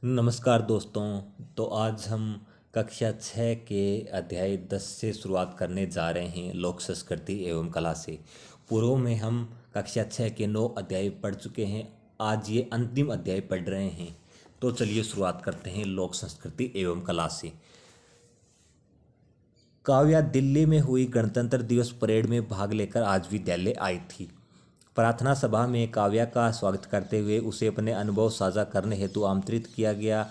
नमस्कार दोस्तों। तो आज हम कक्षा 6 के अध्याय 10 से शुरुआत करने जा रहे हैं, लोक संस्कृति एवं कला से। पूर्व में हम कक्षा 6 के 9 अध्याय पढ़ चुके हैं। आज ये अंतिम अध्याय पढ़ रहे हैं। तो चलिए शुरुआत करते हैं लोक संस्कृति एवं कला से। काव्या दिल्ली में हुई गणतंत्र दिवस परेड में भाग लेकर आज विद्यालय आई थी। प्रार्थना सभा में काव्या का स्वागत करते हुए उसे अपने अनुभव साझा करने हेतु आमंत्रित किया गया।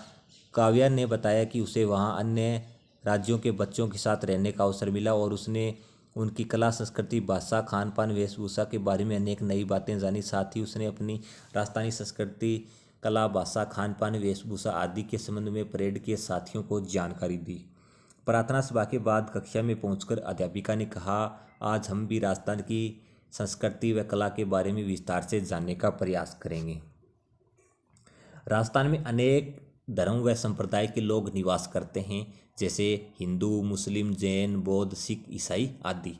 काव्या ने बताया कि उसे वहां अन्य राज्यों के बच्चों के साथ रहने का अवसर मिला और उसने उनकी कला, संस्कृति, भाषा, खान पान, वेशभूषा के बारे में अनेक नई बातें जानी। साथ ही उसने अपनी राजस्थानी संस्कृति, कला, भाषा, खान पान, वेशभूषा आदि के संबंध में परेड के साथियों को जानकारी दी। प्रार्थना सभा के बाद कक्षा में पहुंचकर अध्यापिका ने कहा, आज हम भी राजस्थान की संस्कृति व कला के बारे में विस्तार से जानने का प्रयास करेंगे। राजस्थान में अनेक धर्म व संप्रदाय के लोग निवास करते हैं, जैसे हिंदू, मुस्लिम, जैन, बौद्ध, सिख, ईसाई आदि।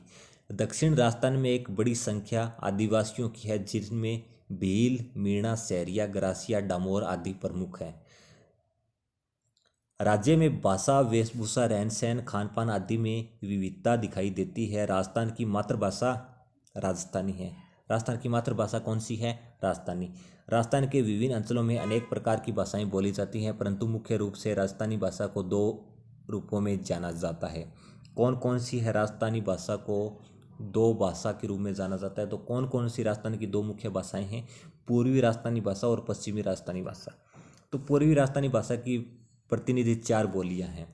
दक्षिण राजस्थान में एक बड़ी संख्या आदिवासियों की है, जिनमें भील, मीणा, सहरिया, गरासिया, डामोर आदि प्रमुख हैं। राज्य में भाषा, वेशभूषा, रहन सहन, खान पान आदि में विविधता दिखाई देती है। राजस्थान की मातृभाषा राजस्थानी है। राजस्थान की मातृभाषा कौन सी है? राजस्थानी। राजस्थान के विभिन्न अंचलों में अनेक प्रकार की भाषाएं बोली जाती हैं, परंतु मुख्य रूप से राजस्थानी भाषा को दो रूपों में जाना जाता है। कौन कौन सी है? राजस्थानी भाषा को दो भाषा के रूप में जाना जाता है। तो कौन कौन सी राजस्थान की दो मुख्य भाषाएं हैं? पूर्वी राजस्थानी भाषा और पश्चिमी राजस्थानी भाषा। तो पूर्वी राजस्थानी भाषा की प्रतिनिधि चार बोलियां हैं: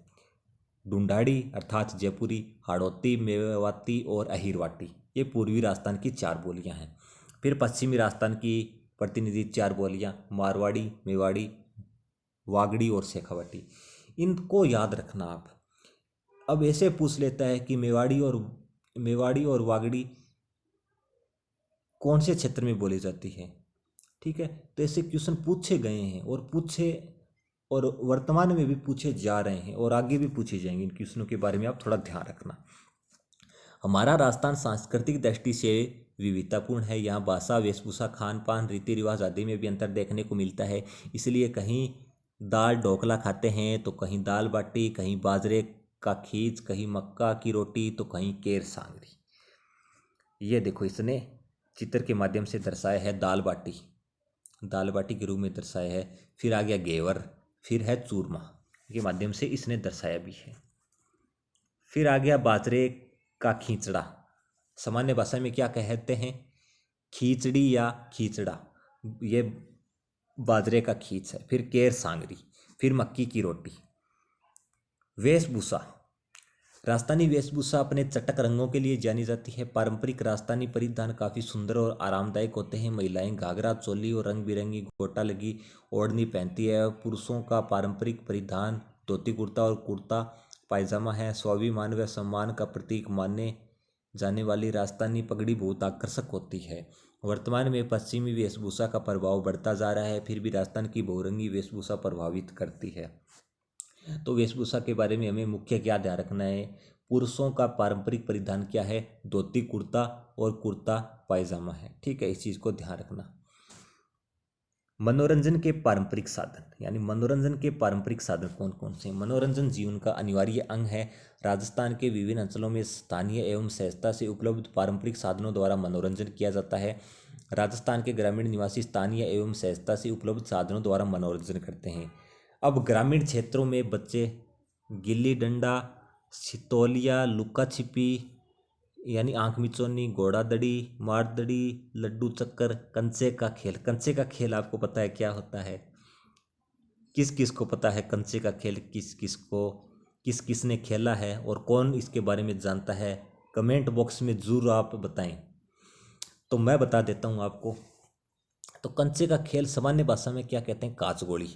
ढूंढाड़ी अर्थात जयपुरी, हाड़ौती, मेवाती और अहिरवाटी। ये पूर्वी राजस्थान की चार बोलियां हैं। फिर पश्चिमी राजस्थान की प्रतिनिधि चार बोलियां: मारवाड़ी, मेवाड़ी, वागड़ी और शेखावाटी। इनको याद रखना आप। अब ऐसे पूछ लेता है कि मेवाड़ी और वागड़ी कौन से क्षेत्र में बोली जाती है? ठीक है, तो ऐसे क्वेश्चन पूछे गए हैं और वर्तमान में भी पूछे जा रहे हैं और आगे भी पूछे जाएंगे। इन क्वेश्चनों के बारे में आप थोड़ा ध्यान रखना। हमारा राजस्थान सांस्कृतिक दृष्टि से विविधतापूर्ण है। यहाँ भाषा, वेशभूषा, खान पान, रीति रिवाज आदि में भी अंतर देखने को मिलता है। इसलिए कहीं दाल ढोकला खाते हैं तो कहीं दाल बाटी, कहीं बाजरे का खींच, कहीं मक्का की रोटी, तो कहीं केर सांगरी। ये देखो, इसने चित्र के माध्यम से दर्शाया है दाल बाटी के रूप में दर्शाया है। फिर आ गया घेवर, फिर है चूरमा के माध्यम से इसने दर्शाया भी है। फिर आ गया बाजरे का खींचड़ा। सामान्य भाषा में क्या कहते हैं? खींचड़ी या खींचड़ा। ये बाजरे का खींच है। फिर केर सांगरी, फिर मक्की की रोटी। वेशभूषा, राजस्थानी वेशभूषा अपने चटक रंगों के लिए जानी जाती है। पारंपरिक राजस्थानी परिधान काफ़ी सुंदर और आरामदायक होते हैं। महिलाएं घाघरा, चोली और रंग बिरंगी गोटा लगी ओढ़नी पहनती है। पुरुषों का पारंपरिक परिधान धोती कुर्ता और कुर्ता पायजामा है। स्वाभिमान व सम्मान का प्रतीक माने जाने वाली राजस्थानी पगड़ी बहुत आकर्षक होती है। वर्तमान में पश्चिमी वेशभूषा का प्रभाव बढ़ता जा रहा है, फिर भी राजस्थान की बहुरंगी वेशभूषा प्रभावित करती है। तो वेशभूषा के बारे में हमें मुख्य क्या ध्यान रखना है? पुरुषों का पारंपरिक परिधान क्या है? धोती कुर्ता और कुर्ता पायजामा है। ठीक है, इस चीज़ को ध्यान रखना। मनोरंजन के पारंपरिक साधन, यानी मनोरंजन के पारंपरिक साधन कौन कौन से हैं? मनोरंजन जीवन का अनिवार्य अंग है। राजस्थान के विभिन्न अंचलों में स्थानीय एवं सहजता से उपलब्ध पारंपरिक साधनों द्वारा मनोरंजन किया जाता है। राजस्थान के ग्रामीण निवासी स्थानीय एवं सहजता से उपलब्ध साधनों द्वारा मनोरंजन करते हैं। अब ग्रामीण क्षेत्रों में बच्चे गिल्ली डंडा, सितोलिया, लुका छिपी यानी आंख मिचौनी, घोड़ा दड़ी, मार दड़ी, लड्डू चक्कर, कंचे का खेल। कंचे का खेल आपको पता है क्या होता है? किस किस को पता है कंचे का खेल? किस किस ने खेला है और कौन इसके बारे में जानता है? कमेंट बॉक्स में ज़रूर आप बताएं। तो मैं बता देता हूं आपको। तो कंचे का खेल सामान्य भाषा में क्या कहते हैं? काचगोली।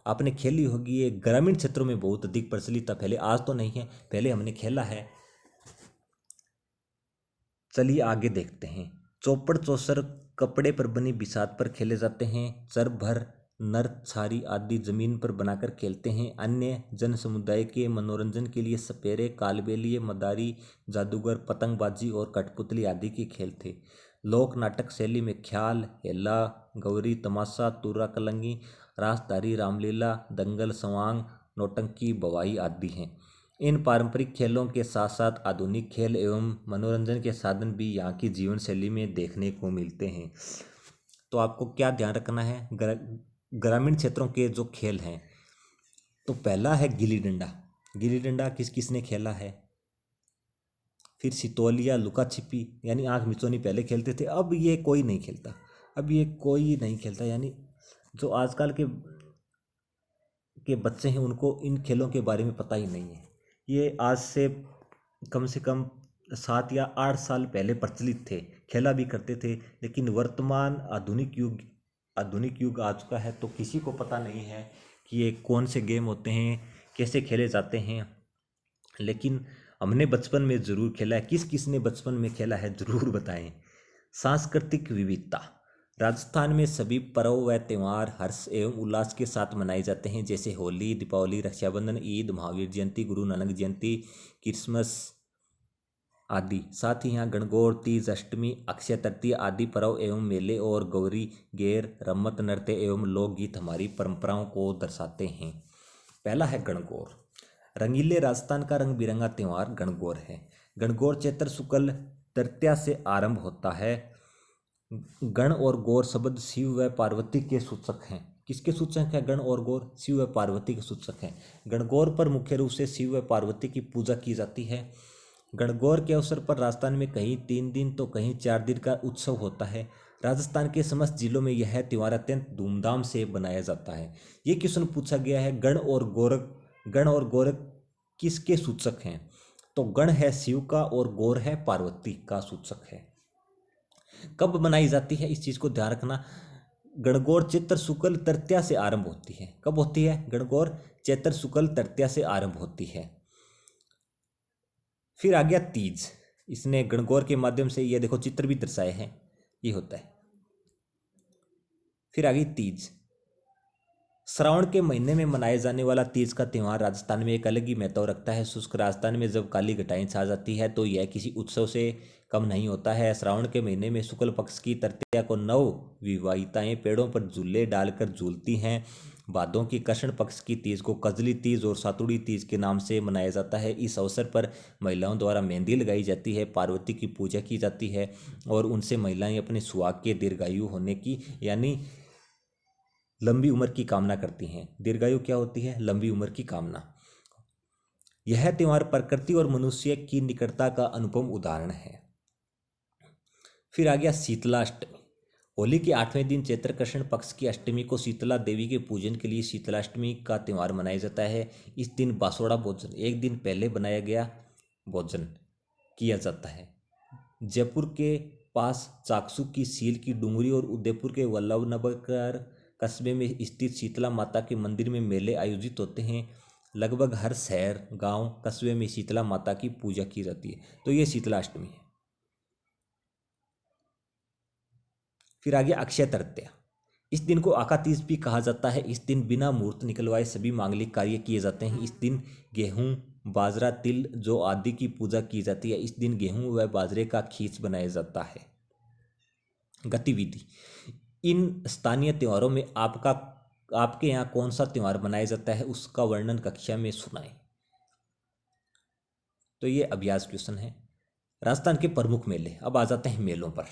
आपने खेली होगी। ये ग्रामीण क्षेत्रों में बहुत अधिक प्रचलित था पहले, आज तो नहीं है, पहले हमने खेला है। चलिए आगे देखते हैं। चौपड़ चौसर कपड़े पर बनी बिसात पर खेले जाते हैं। चर भर, नर छारी आदि जमीन पर बनाकर खेलते हैं। अन्य जन समुदाय के मनोरंजन के लिए सपेरे, कालबेलिए, मदारी, जादूगर, पतंगबाजी और कठपुतली आदि के खेल थे। लोक नाटक शैली में ख्याल, हेला, गौरी, तमाशा, तुर्रा कलंगी, रासधारी, रामलीला, दंगल, सवांग, नौटंकी, बवाई आदि हैं। इन पारंपरिक खेलों के साथ साथ आधुनिक खेल एवं मनोरंजन के साधन भी यहाँ की जीवन शैली में देखने को मिलते हैं। तो आपको क्या ध्यान रखना है, ग्रामीण क्षेत्रों के जो खेल हैं, तो पहला है गिल्ली डंडा। गिल्ली डंडा किस किसने खेला है। फिर सितोलिया, लुका छिपी यानी आंख मिचौनी पहले खेलते थे, अब ये कोई नहीं खेलता। अब ये कोई नहीं खेलता, यानी जो आजकल के बच्चे हैं उनको इन खेलों के बारे में पता ही नहीं है। ये आज से कम 7 या 8 साल पहले प्रचलित थे, खेला भी करते थे, लेकिन वर्तमान आधुनिक युग आ चुका है, तो किसी को पता नहीं है कि ये कौन से गेम होते हैं, कैसे खेले जाते हैं। लेकिन हमने बचपन में ज़रूर खेला है। किस किस ने बचपन में खेला है ज़रूर बताएं। सांस्कृतिक विविधता। राजस्थान में सभी पर्व व त्यौहार हर्ष एवं उल्लास के साथ मनाए जाते हैं, जैसे होली, दीपावली, रक्षाबंधन, ईद, महावीर जयंती, गुरु नानक जयंती, क्रिसमस आदि। साथ ही यहाँ गणगौर, तीज, अष्टमी, अक्षय तृतीया आदि पर्व एवं मेले और गौरी, गेर, रम्मत, नृत्य एवं लोकगीत हमारी परंपराओं को दर्शाते हैं। पहला है गणगौर। रंगीले राजस्थान का रंग बिरंगा त्यौहार गणगौर है। गणगौर चैत्र शुक्ल तृतीया से आरंभ होता है। गण और गौर शब्द शिव व पार्वती के सूचक हैं। किसके सूचक हैं गण और गौर? शिव व पार्वती के सूचक हैं। गणगौर पर मुख्य रूप से शिव व पार्वती की पूजा की जाती है। गणगौर के अवसर पर राजस्थान में कहीं 3 दिन तो कहीं 4 दिन का उत्सव होता है। राजस्थान के समस्त जिलों में यह त्यौहार अत्यंत धूमधाम से बनाया जाता है। ये क्वेश्चन पूछा गया है, गण और गोरख किसके सूचक हैं? तो गण है शिव का और गौर है पार्वती का सूचक है। कब मनाई जाती है, इस चीज को ध्यान रखना। गणगौर चैत्र शुक्ल तृतीया से आरंभ होती है। कब होती है? गणगौर चैत्र शुक्ल तृतीया से आरंभ होती है। फिर आ गया तीज। इसने गणगौर के माध्यम से, ये देखो चित्र भी दर्शाए हैं, ये होता है। फिर आ गई तीज। श्रावण के महीने में मनाए जाने वाला तीज का त्यौहार राजस्थान में एक अलग ही महत्व रखता है। शुष्क राजस्थान में जब काली घटाएं छा जाती है तो यह किसी उत्सव से कम नहीं होता है। श्रावण के महीने में शुक्ल पक्ष की तृतीया को नव विवाहिताएं पेड़ों पर झूले डालकर झूलती हैं। भादों की कृष्ण पक्ष की तीज को कजली तीज और सातुड़ी तीज के नाम से मनाया जाता है। इस अवसर पर महिलाओं द्वारा मेहंदी लगाई जाती है, पार्वती की पूजा की जाती है और उनसे महिलाएं अपने सुहाग के दीर्घायु होने की यानी लंबी उम्र की कामना करती हैं। दीर्घायु क्या होती है? लंबी उम्र की कामना। यह त्यौहार प्रकृति और मनुष्य की निकटता का अनुपम उदाहरण है। फिर आ गया शीतलाष्टमी। होली के 8वें दिन चैत्र कृष्ण पक्ष की अष्टमी को शीतला देवी के पूजन के लिए शीतलाष्टमी का त्यौहार मनाया जाता है। इस दिन बासोड़ा भोजन, एक दिन पहले बनाया गया भोजन किया जाता है। जयपुर के पास चाकसू की सील की डूंगरी और उदयपुर के वल्लभनगर कस्बे में स्थित शीतला माता के मंदिर में मेले आयोजित होते हैं। लगभग हर शहर, गांव, कस्बे में शीतला माता की पूजा की जाती है। तो ये शीतलाष्टमी है। फिर आ गया अक्षय तृतीया। इस दिन को आकातीज भी कहा जाता है। इस दिन बिना मुहूर्त निकलवाए सभी मांगलिक कार्य किए जाते हैं। इस दिन गेहूं, बाजरा, तिल जो आदि की पूजा की जाती है। इस दिन गेहूं व बाजरे का खींच बनाया जाता है। गतिविधि। इन स्थानीय त्योहारों में आपके यहाँ कौन सा त्यौहार मनाया जाता है उसका वर्णन कक्षा में सुनाएं। तो ये अभ्यास क्वेश्चन है। राजस्थान के प्रमुख मेले, अब आ जाते हैं मेलों पर।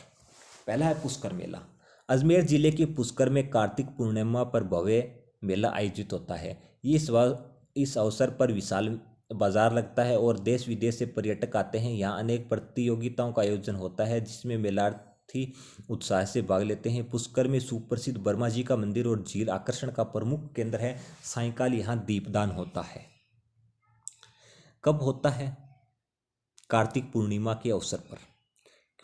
पहला है पुष्कर मेला। अजमेर जिले के पुष्कर में कार्तिक पूर्णिमा पर भव्य मेला आयोजित होता है। इस अवसर पर विशाल बाजार लगता है और देश विदेश से पर्यटक आते हैं। यहाँ अनेक प्रतियोगिताओं का आयोजन होता है जिसमें मेलार्थी उत्साह से भाग लेते हैं। पुष्कर में सुप्रसिद्ध वर्मा जी का मंदिर और झील आकर्षण का प्रमुख केंद्र है। सायंकाल यहाँ दीपदान होता है। कब होता है? कार्तिक पूर्णिमा के अवसर पर।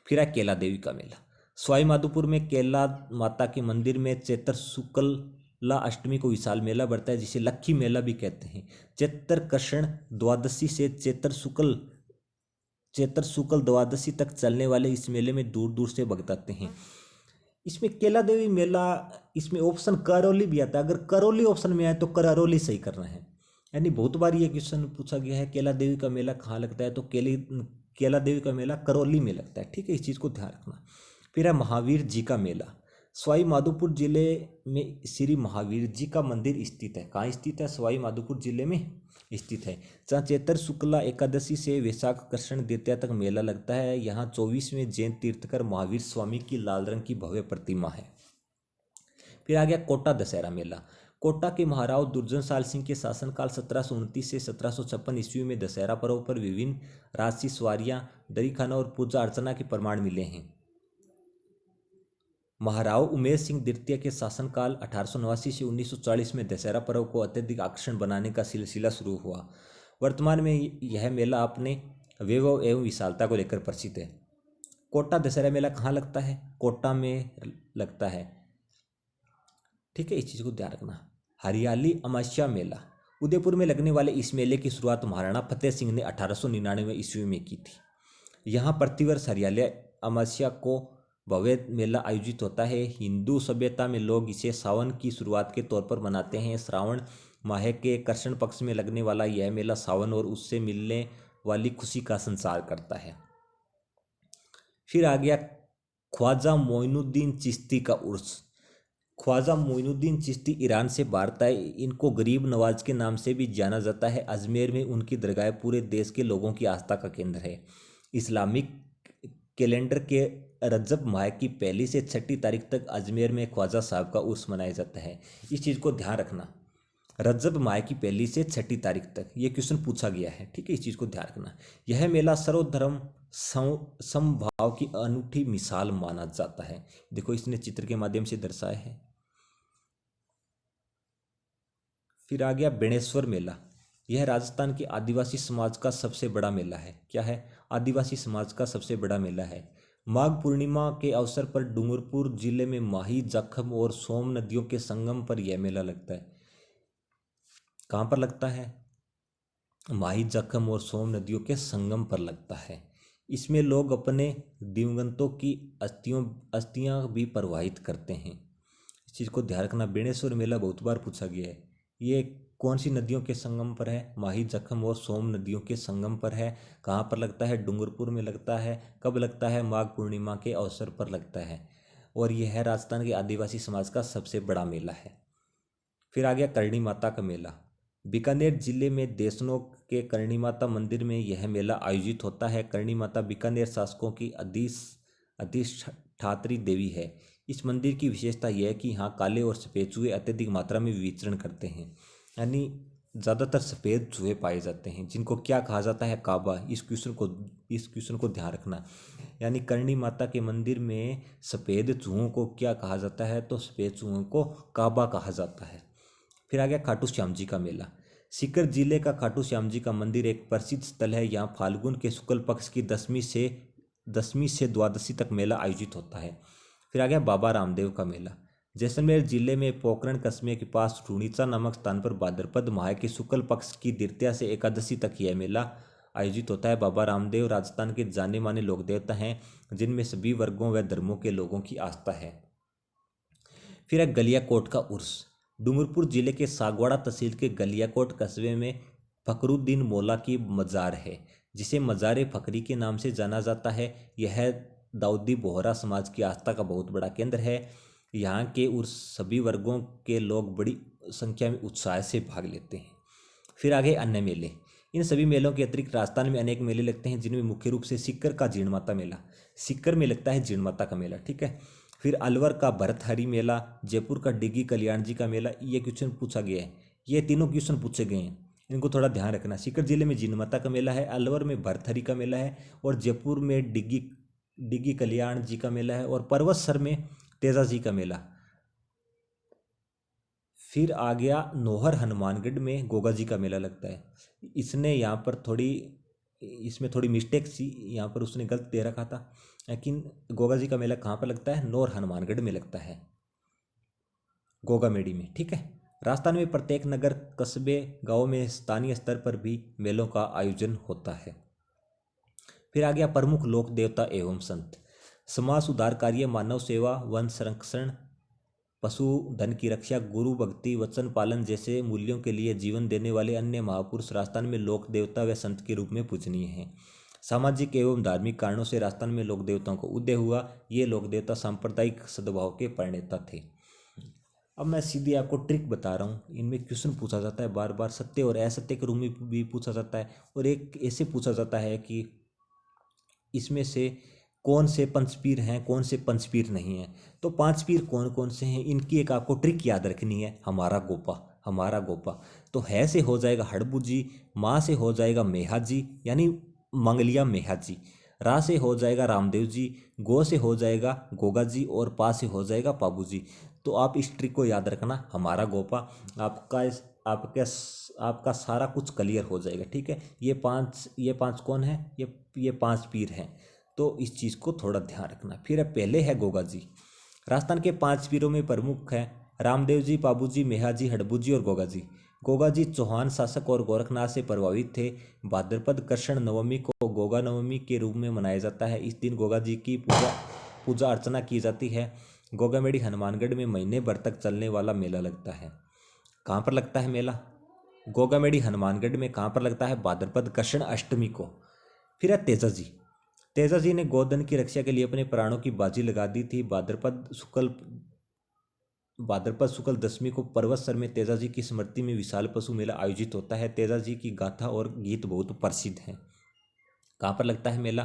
फिर है केला देवी का मेला। सवाई माधोपुर में केला माता के मंदिर में चैत्र शुक्ला अष्टमी को विशाल मेला बढ़ता है जिसे लक्खी मेला भी कहते हैं। चैत्र कृष्ण द्वादशी से चैत्र शुक्ल द्वादशी तक चलने वाले इस मेले में दूर दूर से भक्त आते हैं। इसमें केला देवी मेला, इसमें ऑप्शन करौली भी आता है। अगर करौली ऑप्शन में आए तो करौली सही करना है। यानी बहुत बार ये क्वेश्चन पूछा गया है केला देवी का मेला कहाँ लगता है, तो केला देवी का मेला करौली में लगता है। ठीक है, इस चीज़ को ध्यान रखना। फिर है महावीर जी का मेला। सवाई माधोपुर जिले में श्री महावीर जी का मंदिर स्थित है। कहाँ स्थित है? सवाई माधोपुर जिले में स्थित है, जहाँ चैत्र शुक्ला एकादशी से वैशाख कृष्ण द्वितीया तक मेला लगता है। यहाँ 24वें जैन तीर्थकर महावीर स्वामी की लाल रंग की भव्य प्रतिमा है। फिर आ गया कोटा दशहरा मेला। कोटा के महाराव दुर्जनशाल सिंह के शासनकाल 1729 से 1756 ईस्वी में दशहरा पर्व पर विभिन्न राजसी सवारियां, दरीखाना और पूजा अर्चना के प्रमाण मिले हैं। महाराव उमेश सिंह द्वितीय के शासनकाल 1889 से 1940 में दशहरा पर्व को अत्यधिक आकर्षण बनाने का सिलसिला शुरू हुआ। वर्तमान में यह मेला अपने वैभव एवं विशालता को लेकर प्रसिद्ध है। कोटा दशहरा मेला कहाँ लगता है? कोटा में लगता है, ठीक है, इस चीज़ को ध्यान रखना। हरियाली अमावस्या मेला। उदयपुर में लगने वाले इस मेले की शुरुआत महाराणा फतेह सिंह ने 1899 ईस्वी में की थी। यहाँ प्रतिवर्ष हरियाली अमावस्या को भव्य मेला आयोजित होता है। हिंदू सभ्यता में लोग इसे सावन की शुरुआत के तौर पर मनाते हैं। श्रावण माह के कृष्ण पक्ष में लगने वाला यह मेला सावन और उससे मिलने वाली खुशी का संचार करता है। फिर आ गया ख्वाजा मोइनुद्दीन चिश्ती का उर्स। ख्वाजा मोइनुद्दीन चिश्ती ईरान से भारत आए। इनको गरीब नवाज के नाम से भी जाना जाता है। अजमेर में उनकी दरगाह पूरे देश के लोगों की आस्था का केंद्र है। इस्लामिक कैलेंडर के रजब माह की 1 से 6 तारीख तक अजमेर में ख्वाजा साहब का उर्स मनाया जाता है। इस चीज़ को ध्यान रखना, रजब माह की 1 से 6 तारीख तक, ये क्वेश्चन पूछा गया है, ठीक है, इस चीज़ को ध्यान रखना। यह मेला सर्वधर्म समभाव की अनूठी मिसाल माना जाता है। देखो इसने चित्र के माध्यम से दर्शाया है। फिर आ गया बेणेश्वर मेला। यह राजस्थान के आदिवासी समाज का सबसे बड़ा मेला है। क्या है? आदिवासी समाज का सबसे बड़ा मेला है। माघ पूर्णिमा के अवसर पर डूंगरपुर जिले में माही, जखम और सोम नदियों के संगम पर यह मेला लगता है। कहाँ पर लगता है? माही, जखम और सोम नदियों के संगम पर लगता है। इसमें लोग अपने दिवंगतों की अस्थियां भी प्रवाहित करते हैं। इस चीज़ को ध्यान रखना। बेणेश्वर मेला बहुत बार पूछा गया है। ये कौन सी नदियों के संगम पर है? माही, जखम और सोम नदियों के संगम पर है। कहाँ पर लगता है? डूंगरपुर में लगता है। कब लगता है? माघ पूर्णिमा के अवसर पर लगता है। और यह है राजस्थान के आदिवासी समाज का सबसे बड़ा मेला है। फिर आ गया करणी माता का मेला। बीकानेर जिले में देशनों के करणी माता मंदिर में यह मेला आयोजित होता है। करणी माता बीकानेर शासकों की अधिष्ठात्री देवी है। इस मंदिर की विशेषता यह है कि यहाँ काले और सफ़ेद चूहे अत्यधिक मात्रा में विचरण करते हैं, यानी ज़्यादातर सफ़ेद चूहे पाए जाते हैं, जिनको क्या कहा जाता है? काबा। इस क्वेश्चन को ध्यान रखना। यानी करणी माता के मंदिर में सफ़ेद चूहों को क्या कहा जाता है? तो सफ़ेद चूहों को काबा कहा जाता है। फिर आ गया खाटू श्याम जी का मेला। सीकर जिले का खाटू श्याम जी का मंदिर एक प्रसिद्ध स्थल है। यहाँ फाल्गुन के शुक्ल पक्ष की 10वीं से द्वादशी तक मेला आयोजित होता है। फिर आ गया बाबा रामदेव का मेला। जैसलमेर जिले में पोखरण कस्बे के पास रूणीचा नामक स्थान पर भाद्रपद माह के शुक्ल पक्ष की द्वितीया से एकादशी तक यह मेला आयोजित होता है। बाबा रामदेव राजस्थान के जाने माने लोक देवता हैं, जिनमें सभी वर्गों व धर्मों के लोगों की आस्था है। फिर है गलियाकोट का उर्स। डूंगरपुर जिले के सागवाड़ा तहसील के गलियाकोट कस्बे में फकरुद्दीन मौला की मज़ार है, जिसे मज़ार फकरी के नाम से जाना जाता है। यह दाऊदी बोहरा समाज की आस्था का बहुत बड़ा केंद्र है। यहाँ के उर्स सभी वर्गों के लोग बड़ी संख्या में उत्साह से भाग लेते हैं। फिर आगे अन्य मेले। इन सभी मेलों के अतिरिक्त राजस्थान में अनेक मेले लगते हैं, जिनमें मुख्य रूप से सीकर का जीण माता मेला, सीकर में लगता है जीण माता का मेला, ठीक है। फिर अलवर का भरतहरी मेला, जयपुर का डिग्गी कल्याण जी का मेला। ये क्वेश्चन पूछा गया है, ये तीनों क्वेश्चन पूछे गए हैं, इनको थोड़ा ध्यान रखना। सीकर जिले में जीण माता का मेला है, अलवर में भरतहरी का मेला है, और जयपुर में डिग्गी कल्याण जी का मेला है, और परवतसर में तेजा जी का मेला। फिर आ गया नौहर हनुमानगढ़ में गोगा जी का मेला लगता है। इसने यहाँ पर इसमें थोड़ी मिस्टेक सी, यहाँ पर उसने गलत दे रखा था, लेकिन गोगा जी का मेला कहाँ पर लगता है? नौहर हनुमानगढ़ में लगता है, गोगामेड़ी में, ठीक है। राजस्थान में प्रत्येक नगर, कस्बे, गाँव में स्थानीय स्तर पर भी मेलों का आयोजन होता है। फिर आ गया प्रमुख लोक देवता एवं संत। समाज सुधार कार्य, मानव सेवा, वन संरक्षण, पशुधन की रक्षा, गुरु भक्ति, वचन पालन जैसे मूल्यों के लिए जीवन देने वाले अन्य महापुरुष राजस्थान में लोक देवता व संत के रूप में पूजनीय हैं। सामाजिक एवं धार्मिक कारणों से राजस्थान में लोक देवताओं को उदय हुआ। ये लोक देवता सांप्रदायिक सद्भाव के प्रणेता थे। अब मैं सीधी आपको ट्रिक बता रहा हूँ। इनमें क्वेश्चन पूछा जाता है बार बार, सत्य और असत्य के रूप में भी पूछा जाता है, और एक ऐसे पूछा जाता है कि इसमें से कौन से पंचपीर हैं, कौन से पंचपीर नहीं हैं। तो पांच पीर कौन कौन से हैं, इनकी एक आपको ट्रिक याद रखनी है। हमारा गोपा, हमारा गोपा। तो है से हो जाएगा हड़बू जी, माँ से हो जाएगा मेहा जी यानी मंगलिया मेहा जी, रा से हो जाएगा रामदेव जी, गो से हो जाएगा गोगा जी, और पा से हो जाएगा पाबू जी। तो आप इस ट्रिक को याद रखना, हमारा गोपा। आपका इस आपका आपका सारा कुछ क्लियर हो जाएगा। ठीक है, ये पांच कौन है, ये पांच पीर हैं। तो इस चीज़ को थोड़ा ध्यान रखना। फिर पहले है गोगा जी। राजस्थान के पांच पीरों में प्रमुख हैं रामदेव जी, पाबू जी, मेहा जी, हड़बू जी और गोगा जी। गोगा जी चौहान शासक और गोरखनाथ से प्रभावित थे। भाद्रपद कृष्ण नवमी को गोगा नवमी के रूप में मनाया जाता है। इस दिन गोगा जी की पूजा पूजा अर्चना की जाती है। गोगामेड़ी हनुमानगढ़ में महीने भर तक चलने वाला मेला लगता है। कहाँ पर लगता है मेला? गोगामेड़ी हनुमानगढ़ में। कहाँ पर लगता है? भाद्रपद कृष्ण अष्टमी को। फिर है तेजा जी। तेजा जी ने गोधन की रक्षा के लिए अपने प्राणों की बाजी लगा दी थी। भाद्रपद शुक्ल दशमी को पर्वतसर में तेजा जी की स्मृति में विशाल पशु मेला आयोजित होता है। तेजा जी की गाथा और गीत बहुत प्रसिद्ध हैं। कहाँ पर लगता है मेला?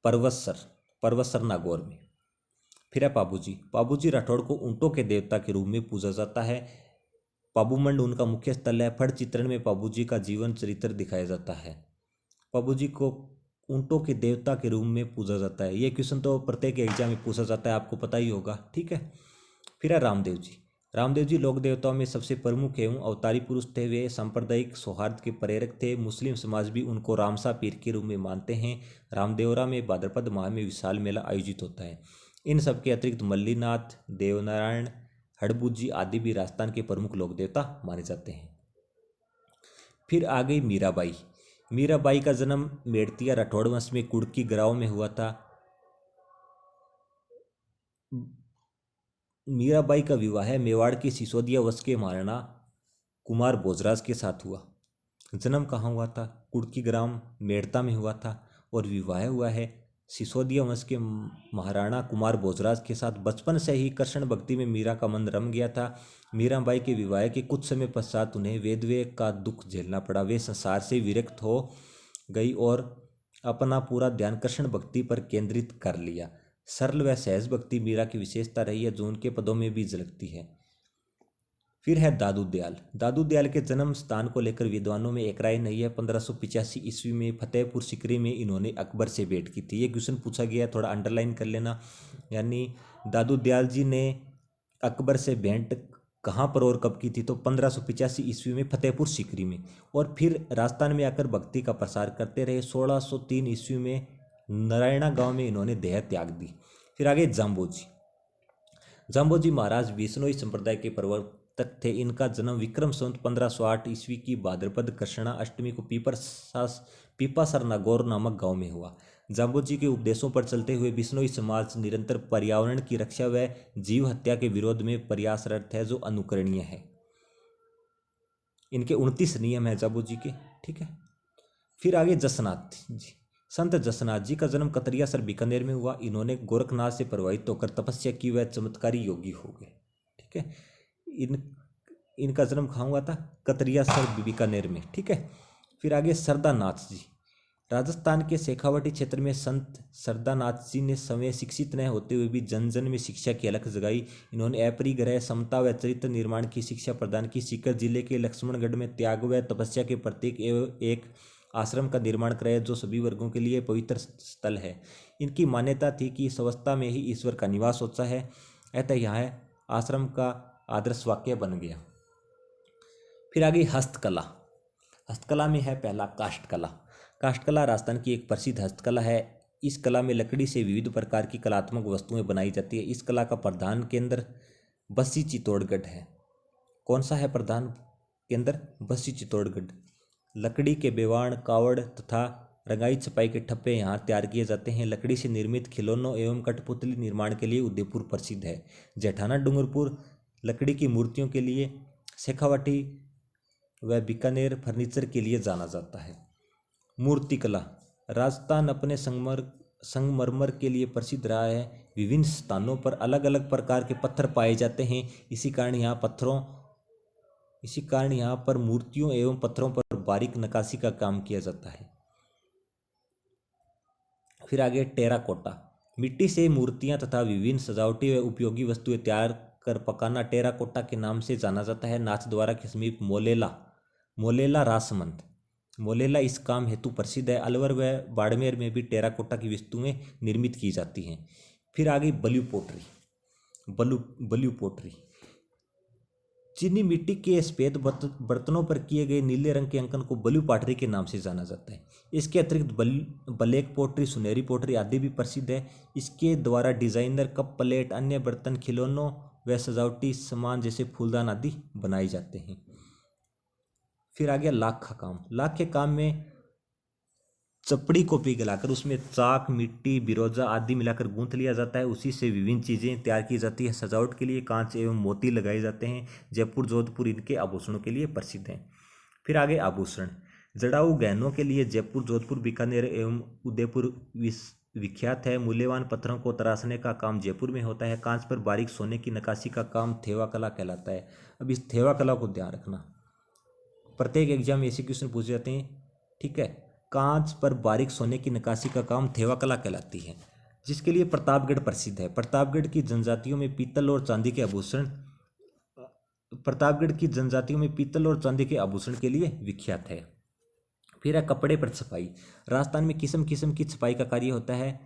पर्वतसर नागौर में। फिर है पाबूजी। पाबूजी राठौड़ को ऊंटों के देवता के रूप में पूजा जाता है। पाबूमंड उनका मुख्य स्थल है। फट चित्रण में पाबूजी का जीवन चरित्र दिखाया जाता है। पाबूजी को ऊंटों के देवता के रूप में पूजा जाता है। ये क्वेश्चन तो प्रत्येक एग्जाम में पूछा जाता है, आपको पता ही होगा। ठीक है, फिर है रामदेव जी। रामदेव जी लोक देवताओं में सबसे प्रमुख एवं अवतारी पुरुष थे। वे सांप्रदायिक सौहार्द के प्रेरक थे। मुस्लिम समाज भी उनको रामसा पीर के रूप में मानते हैं। रामदेवरा में भाद्रपद माह में विशाल मेला आयोजित होता है। इन सबके अतिरिक्त मल्लीनाथ, देवनारायण, हड़बू जी आदि भी राजस्थान के प्रमुख लोक देवता माने जाते हैं। फिर आ गई मीराबाई। मीराबाई का जन्म मेड़तिया राठौड़ वंश में कुड़की गांव में हुआ था। मीराबाई का विवाह मेवाड़ के सिसोदिया वंश के महाराणा कुमार भोजराज के साथ हुआ। जन्म कहाँ हुआ था? कुड़की ग्राम मेड़ता में हुआ था, और विवाह हुआ है सिसोदिया वंश के महाराणा कुमार भोजराज के साथ। बचपन से ही कृष्ण भक्ति में मीरा का मन रम गया था। मीराबाई के विवाह के कुछ समय पश्चात उन्हें वेदव्य का दुख झेलना पड़ा। वे संसार से विरक्त हो गई और अपना पूरा ध्यान कृष्ण भक्ति पर केंद्रित कर लिया। सरल व सहज भक्ति मीरा की विशेषता रही है, जो उनके पदों में भी झलकती है। फिर है दादू दयाल। दादू दयाल के जन्म स्थान को लेकर विद्वानों में एक राय नहीं है। 1585 ईस्वी में फतेहपुर सिकरी में इन्होंने अकबर से भेंट की थी। ये क्वेश्चन पूछा गया है, थोड़ा अंडरलाइन कर लेना। यानी दादू दयाल जी ने अकबर से भेंट कहाँ पर और कब की थी? तो 1585 ईस्वी में फतेहपुर सिकरी में। और फिर राजस्थान में आकर भक्ति का प्रसार करते रहे। 1603 ईस्वी में नारायणा गांव में इन्होंने देह त्याग दी। फिर आगे जाम्बोजी। जाम्बोजी महाराज बिश्नोई संप्रदाय के प्रवर्तक थे। इनका जन्म विक्रम संवत 1508 ईस्वी की भाद्रपद कृष्णा अष्टमी को पीपासर नागौर नामक गांव में हुआ। जाम्बोजी के उपदेशों पर चलते हुए बिश्नोई समाज निरंतर पर्यावरण की रक्षा व जीव हत्या के विरोध में प्रयासरत है, जो अनुकरणीय है। इनके 29 नियम है जाम्बोजी के। ठीक है, फिर आगे जसनाथ जी। संत जसनाथ जी का जन्म कतरियासर बीकानेर में हुआ। इन्होंने गोरखनाथ से प्रभावित होकर तपस्या की, वह चमत्कारी योगी हो गए। ठीक है, इनका जन्म कहाँ हुआ था? कतरियासर बीकानेर में। ठीक है, फिर आगे सरदानाथ जी। राजस्थान के शेखावटी क्षेत्र में संत सरदानाथ जी ने समय शिक्षित न होते हुए भी जन जन में शिक्षा की अलख जगाई। इन्होंने अपरिग्रह, समता व चरित्र निर्माण की शिक्षा प्रदान की। सीकर जिले के लक्ष्मणगढ़ में त्याग व तपस्या के प्रतीक एवं एक आश्रम का निर्माण कराया, जो सभी वर्गों के लिए पवित्र स्थल है। इनकी मान्यता थी कि इस अवस्था में ही ईश्वर का निवास होता है। अतः यहाँ आश्रम का आदर्श वाक्य बन गया। फिर आगे हस्तकला। हस्तकला में है पहला काष्ठकला। काष्ठकला राजस्थान की एक प्रसिद्ध हस्तकला है। इस कला में लकड़ी से विविध प्रकार की कलात्मक वस्तुएं बनाई जाती है। इस कला का प्रधान केंद्र बस्सी चित्तौड़गढ़ है। कौन सा है प्रधान केंद्र? बस्सी चित्तौड़गढ़। लकड़ी के बेवाण, कावड़ तथा रंगाई छपाई के ठप्पे यहाँ तैयार किए जाते हैं। लकड़ी से निर्मित खिलौनों एवं कठपुतली निर्माण के लिए उदयपुर प्रसिद्ध है। जेठाना डूंगरपुर लकड़ी की मूर्तियों के लिए, शेखावाटी व बीकानेर फर्नीचर के लिए जाना जाता है। मूर्तिकला। राजस्थान अपने संगमरमर के लिए प्रसिद्ध रहा है। विभिन्न स्थानों पर अलग अलग प्रकार के पत्थर पाए जाते हैं। इसी कारण यहाँ पर मूर्तियों एवं पत्थरों पर बारीक नक्काशी का काम किया जाता है। फिर आगे टेराकोटा। मिट्टी से मूर्तियां तथा विभिन्न सजावटी व उपयोगी वस्तुएं तैयार कर पकाना टेराकोटा के नाम से जाना जाता है। नाथद्वारा के समीप मोलेला रासमंद मोलेला इस काम हेतु प्रसिद्ध है। अलवर व बाड़मेर में भी टेराकोटा की वस्तुएं निर्मित की जाती हैं। फिर आगे बलू पोट्री। चीनी मिट्टी के सफेद बर्तनों पर किए गए नीले रंग के अंकन को बलू पॉटरी के नाम से जाना जाता है। इसके अतिरिक्त ब्लैक पोट्री, सुनहरी पोट्री आदि भी प्रसिद्ध है। इसके द्वारा डिजाइनर कप, प्लेट, अन्य बर्तन, खिलौनों व सजावटी सामान जैसे फूलदान आदि बनाए जाते हैं। फिर आ गया लाख का काम। लाख के काम में चपड़ी को पिघलाकर उसमें चाक, मिट्टी, बिरोजा आदि मिलाकर गूंथ लिया जाता है। उसी से विभिन्न चीजें तैयार की जाती है। सजावट के लिए कांच एवं मोती लगाए जाते हैं। जयपुर, जोधपुर इनके आभूषणों के लिए प्रसिद्ध हैं। फिर आगे आभूषण। जड़ाऊ गहनों के लिए जयपुर, जोधपुर, बीकानेर एवं उदयपुर विख्यात है। मूल्यवान पत्थरों को तराशने का काम जयपुर में होता है। कांच पर बारीक सोने की नक्काशी का काम थेवा कला कहलाता है। अब इस थेवा कला को ध्यान रखना, प्रत्येक एग्जाम में ऐसे क्वेश्चन पूछे जाते हैं। ठीक है, कांच पर बारीक सोने की नक्काशी का काम थेवा कला कहलाती है, जिसके लिए प्रतापगढ़ प्रसिद्ध है। प्रतापगढ़ की जनजातियों में पीतल और चांदी के आभूषण के लिए विख्यात है। फिर है कपड़े पर छपाई। राजस्थान में किस्म किस्म की छपाई का कार्य होता है।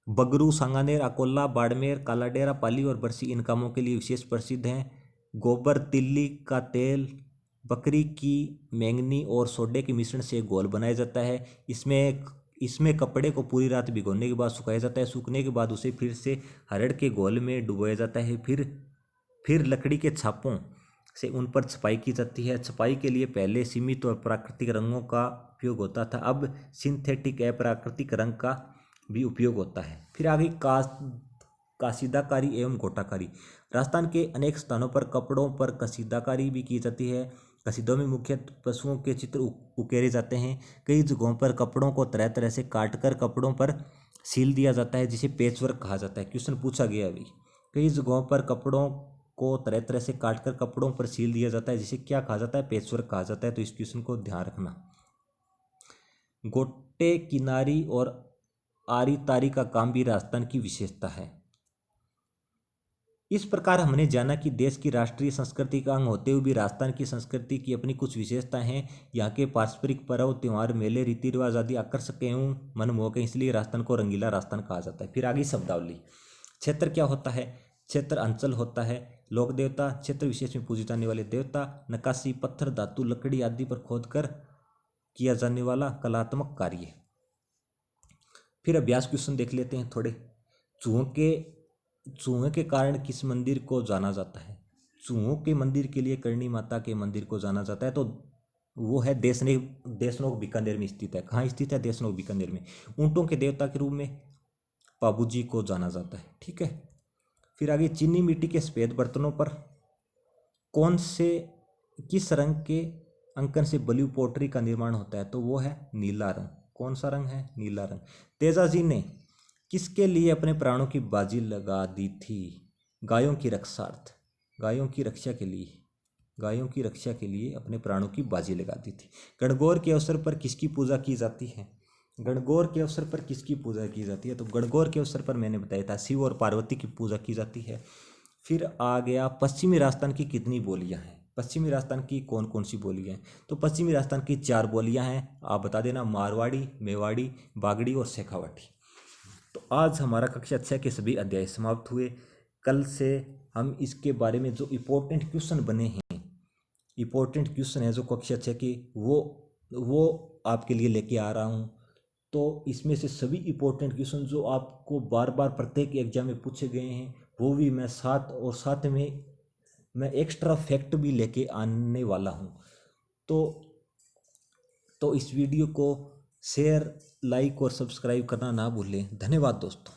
बगरू, सांगानेर, अकोला, बाड़मेर, कालाडेरा, पाली और बरसी इन कामों के लिए विशेष प्रसिद्ध हैं। गोबर, तिल्ली का तेल, बकरी की मैंगनी और सोडे के मिश्रण से घोल बनाया जाता है। इसमें कपड़े को पूरी रात भिगोने के बाद सुखाया जाता है। सूखने के बाद उसे फिर से हरड़ के घोल में डुबोया जाता है। फिर लकड़ी के छापों से उन पर छपाई की जाती है। छपाई के लिए पहले सीमित और प्राकृतिक रंगों का उपयोग होता था, अब सिंथेटिक अप्राकृतिक रंग का भी उपयोग होता है। फिर आगे कसीदाकारी एवं गोटाकारी। राजस्थान के अनेक स्थानों पर कपड़ों पर कसीदाकारी भी की जाती है। कसीदों में मुख्य पशुओं के चित्र उकेरे जाते हैं। कई जगहों पर कपड़ों को तरह तरह से काटकर कपड़ों पर सील दिया जाता है, जिसे पेचवर्क कहा जाता है। क्वेश्चन पूछा गया अभी, कई जगहों पर कपड़ों को तरह तरह से काटकर कपड़ों पर सील दिया जाता है, जिसे क्या कहा जाता है? पेचवर्क कहा जाता है। तो इस क्वेश्चन को ध्यान रखना। गोटे, किनारी और आरी तारी का काम भी राजस्थान की विशेषता है। इस प्रकार हमने जाना कि देश की राष्ट्रीय संस्कृति का अंग होते हुए भी राजस्थान की संस्कृति की अपनी कुछ विशेषताएं हैं। यहाँ के पारंपरिक पर्व, त्योहार, मेले, रीति रिवाज आदि आकर्षक एवं मनमोहक हैं, इसलिए राजस्थान को रंगीला राजस्थान कहा जाता है। फिर आगे शब्दावली। क्षेत्र क्या होता है? क्षेत्र अंचल होता है। लोक देवता, क्षेत्र विशेष में पूजे जाने वाले देवता। नक्काशी, पत्थर, धातु, लकड़ी आदि पर खोद कर किया जाने वाला कलात्मक कार्य। फिर अभ्यास क्वेश्चन देख लेते हैं थोड़े। चूहों के कारण किस मंदिर को जाना जाता है? चूहों के मंदिर के लिए करणी माता के मंदिर को जाना जाता है। तो वो है देशनोक बीकानेर में स्थित है। कहाँ स्थित है? देशनोक बीकानेर में। ऊंटों के देवता के रूप में पाबूजी को जाना जाता है। ठीक है। फिर आगे चीनी मिट्टी के सफेद बर्तनों पर किस रंग के अंकन से ब्लू पोट्री का निर्माण होता है? तो वो है नीला रंग। कौन सा रंग है? नीला रंग। तेजाजी ने किसके लिए अपने प्राणों की बाजी लगा दी थी? गायों की रक्षार्थ, गायों की रक्षा के लिए अपने प्राणों की बाजी लगा दी थी। गणगौर के अवसर पर किसकी पूजा की जाती है? गणगौर के अवसर पर किसकी पूजा की जाती है? तो गणगौर के अवसर पर मैंने बताया था शिव और पार्वती की पूजा की जाती है। फिर आ गया पश्चिमी राजस्थान की कितनी बोलियां हैं? पश्चिमी राजस्थान की कौन कौन सी बोलियां हैं? तो पश्चिमी राजस्थान की 4 बोलियां हैं। आप बता देना, मारवाड़ी, मेवाड़ी, बागड़ी और शेखावटी। तो आज हमारा कक्षा 6 के सभी अध्याय समाप्त हुए। कल से हम इसके बारे में जो इम्पोर्टेंट क्वेश्चन बने हैं, इम्पोर्टेंट क्वेश्चन है जो कक्षा 6 की, वो आपके लिए लेके आ रहा हूँ। तो इसमें से सभी इम्पोर्टेंट क्वेश्चन जो आपको बार बार प्रत्येक एग्जाम में पूछे गए हैं, वो भी मैं साथ में मैं एक्स्ट्रा फैक्ट भी लेके आने वाला हूँ। तो इस वीडियो को शेयर, लाइक और सब्सक्राइब करना ना भूलें। धन्यवाद दोस्तों।